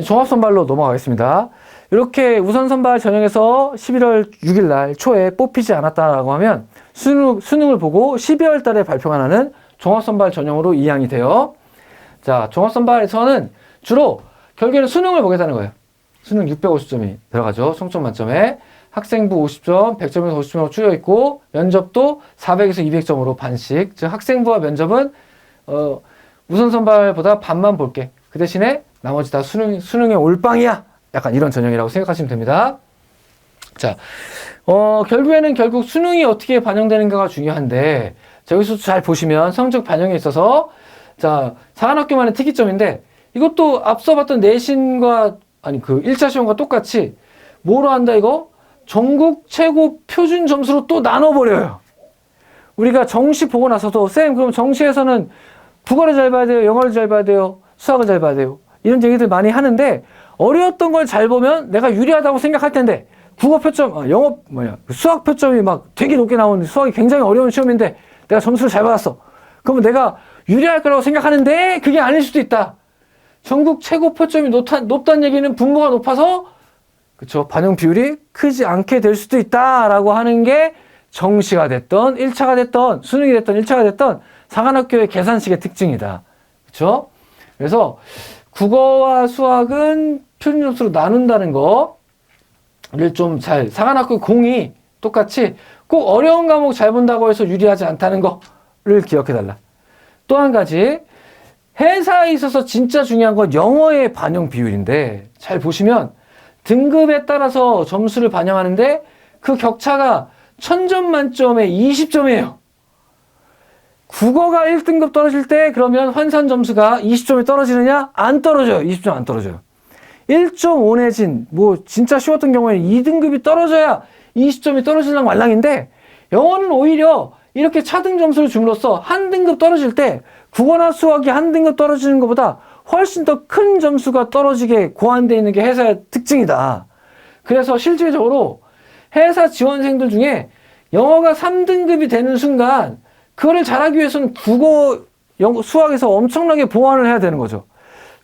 종합선발로 넘어가겠습니다. 이렇게 우선선발 전형에서 11월 6일 날 초에 뽑히지 않았다라고 하면 수능을 보고 12월 달에 발표가 나는 종합선발 전형으로 2항이 돼요. 자, 종합선발에서는 주로 결국에는 수능을 보겠다는 거예요. 수능 650점이 들어가죠. 총점 만점에. 학생부 50점, 100점에서 50점으로 추려 있고, 면접도 400에서 200점으로 반씩. 즉, 학생부와 면접은, 우선선발보다 반만 볼게. 그 대신에 나머지 다 수능의 올빵이야. 약간 이런 전형이라고 생각하시면 됩니다. 자, 결국 수능이 어떻게 반영되는가가 중요한데, 자, 여기서 잘 보시면 성적 반영에 있어서, 자, 사관학교만의 특이점인데, 이것도 앞서 봤던 내신과, 그 1차 시험과 똑같이, 뭐로 한다, 이거? 전국 최고 표준 점수로 또 나눠버려요. 우리가 정시 보고 나서도, 쌤, 그럼 정시에서는 국어를 잘 봐야 돼요? 영어를 잘 봐야 돼요? 수학을 잘 봐야 돼요? 이런 얘기들 많이 하는데, 어려웠던 걸 잘 보면 내가 유리하다고 생각할 텐데, 국어 표점, 수학 표점이 막 되게 높게 나오는 수학이 굉장히 어려운 시험인데, 내가 점수를 잘 받았어. 그러면 내가 유리할 거라고 생각하는데, 그게 아닐 수도 있다. 전국 최고 표점이 높다는 얘기는 분모가 높아서, 그쵸, 반영 비율이 크지 않게 될 수도 있다라고 하는 게 정시가 됐던, 1차가 됐던, 수능이 됐던, 1차가 됐던 사관학교의 계산식의 특징이다. 그쵸? 그래서 국어와 수학은 표준 점수로 나눈다는 거를 좀 사관학교 공이 똑같이 꼭 어려운 과목 잘 본다고 해서 유리하지 않다는 거를 기억해달라. 또 한 가지, 해사에 있어서 진짜 중요한 건 영어의 반영 비율인데, 잘 보시면 등급에 따라서 점수를 반영하는데 그 격차가 1000점 만점에 20점이에요. 국어가 1등급 떨어질 때 그러면 환산 점수가 20점이 떨어지느냐? 안 떨어져요. 20점 안 떨어져요. 1.5 내진 진짜 쉬웠던 경우에는 2등급이 떨어져야 20점이 떨어지려면 말랑인데, 영어는 오히려 이렇게 차등 점수를 줌으로써 한 등급 떨어질 때 국어나 수학이 한 등급 떨어지는 것보다 훨씬 더 큰 점수가 떨어지게 고안되어 있는 게 해사의 특징이다. 그래서 실질적으로 해사 지원생들 중에 영어가 3등급이 되는 순간 그거를 잘하기 위해서는 국어, 수학에서 엄청나게 보완을 해야 되는 거죠.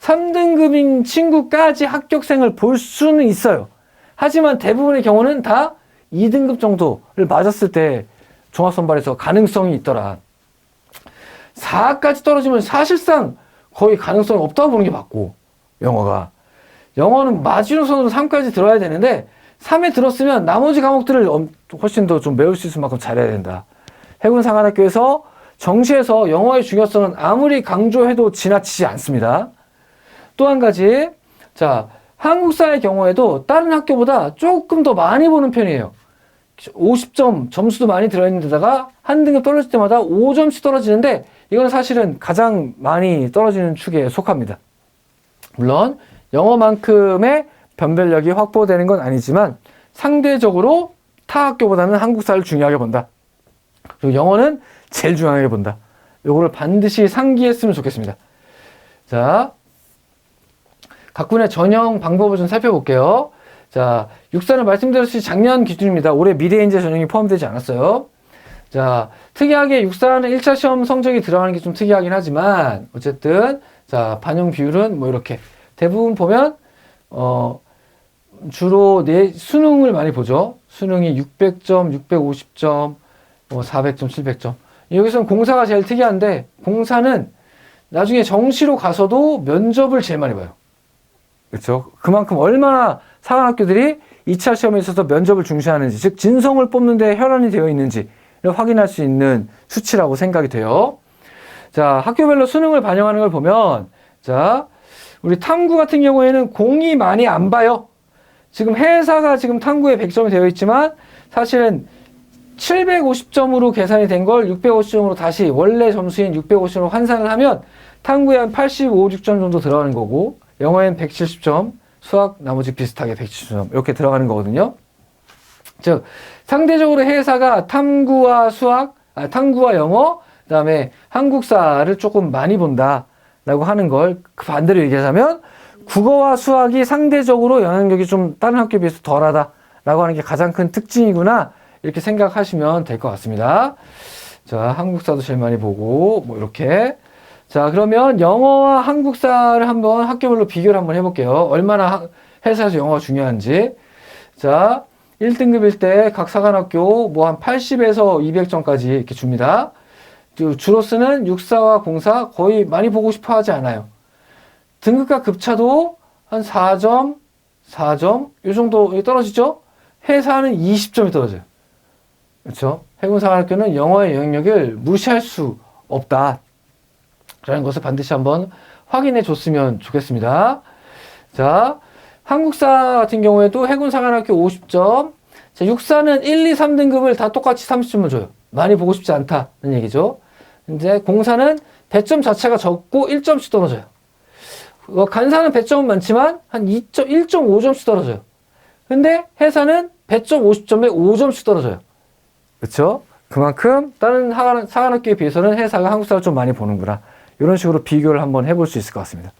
3등급인 친구까지 합격생을 볼 수는 있어요. 하지만 대부분의 경우는 다 2등급 정도를 맞았을 때 종합선발에서 가능성이 있더라. 4까지 떨어지면 사실상 거의 가능성이 없다고 보는 게 맞고, 영어는 마지노선으로 3까지 들어야 되는데 3에 들었으면 나머지 과목들을 훨씬 더 좀 외울 수 있을 만큼 잘해야 된다. 해군사관학교에서 정시에서 영어의 중요성은 아무리 강조해도 지나치지 않습니다. 또 한 가지, 자, 한국사의 경우에도 다른 학교보다 조금 더 많이 보는 편이에요. 50점 점수도 많이 들어있는 데다가 한 등급 떨어질 때마다 5점씩 떨어지는데, 이건 사실은 가장 많이 떨어지는 축에 속합니다. 물론 영어만큼의 변별력이 확보되는 건 아니지만 상대적으로 타 학교보다는 한국사를 중요하게 본다. 그리고 영어는 제일 중요하게 본다. 요거를 반드시 상기했으면 좋겠습니다. 자, 각 군의 전형 방법을 좀 살펴볼게요. 자, 육사는 말씀드렸듯이 작년 기준입니다. 올해 미래인재 전형이 포함되지 않았어요. 자, 특이하게 육사는 1차 시험 성적이 들어가는 게 좀 특이하긴 하지만, 어쨌든, 자, 반영 비율은 이렇게. 대부분 보면, 주로 수능을 많이 보죠. 수능이 600점, 650점, 400점, 700점. 여기서는 공사가 제일 특이한데, 공사는 나중에 정시로 가서도 면접을 제일 많이 봐요. 그렇죠? 그만큼 얼마나 사관학교들이 2차 시험에 있어서 면접을 중시하는지, 즉 진성을 뽑는데 혈안이 되어 있는지를 확인할 수 있는 수치라고 생각이 돼요. 자, 학교별로 수능을 반영하는 걸 보면, 자, 우리 탐구 같은 경우에는 공이 많이 안 봐요. 지금 해사가 지금 탐구에 100점이 되어 있지만 사실은 750점으로 계산이 된 걸 650점으로 다시 원래 점수인 650점으로 환산을 하면 탐구에 한 85, 6점 정도 들어가는 거고, 영어엔 170점, 수학 나머지 비슷하게 170점 이렇게 들어가는 거거든요. 즉 상대적으로 해사가 탐구와 영어, 그 다음에 한국사를 조금 많이 본다라고 하는 걸 그 반대로 얘기하자면 국어와 수학이 상대적으로 영향력이 좀 다른 학교에 비해서 덜하다라고 하는 게 가장 큰 특징이구나, 이렇게 생각하시면 될 것 같습니다. 자, 한국사도 제일 많이 보고 이렇게. 자, 그러면 영어와 한국사를 한번 학교별로 비교를 한번 해볼게요. 얼마나 회사에서 영어가 중요한지. 자, 1등급일 때 각 사관학교 뭐 한 80에서 200점까지 이렇게 줍니다. 주로 쓰는 육사와 공사 거의 많이 보고 싶어 하지 않아요. 등급과 급차도 한 4점, 4점, 이 정도 떨어지죠? 해사는 20점이 떨어져요. 그렇죠? 해군사관학교는 영어의 영역을 무시할 수 없다. 라는 것을 반드시 한번 확인해 줬으면 좋겠습니다. 자, 한국사 같은 경우에도 해군사관학교 50점. 자, 육사는 1, 2, 3등급을 다 똑같이 30점을 줘요. 많이 보고 싶지 않다는 얘기죠. 이제 공사는 배점 자체가 적고 1점씩 떨어져요. 간사는 배점은 많지만 한 1.5점씩 떨어져요. 근데 해사는 배점 50점에 5점씩 떨어져요. 그렇죠? 그만큼 다른 사관학교에 비해서는 해사가 한국사를 좀 많이 보는구나. 이런 식으로 비교를 한번 해볼 수 있을 것 같습니다.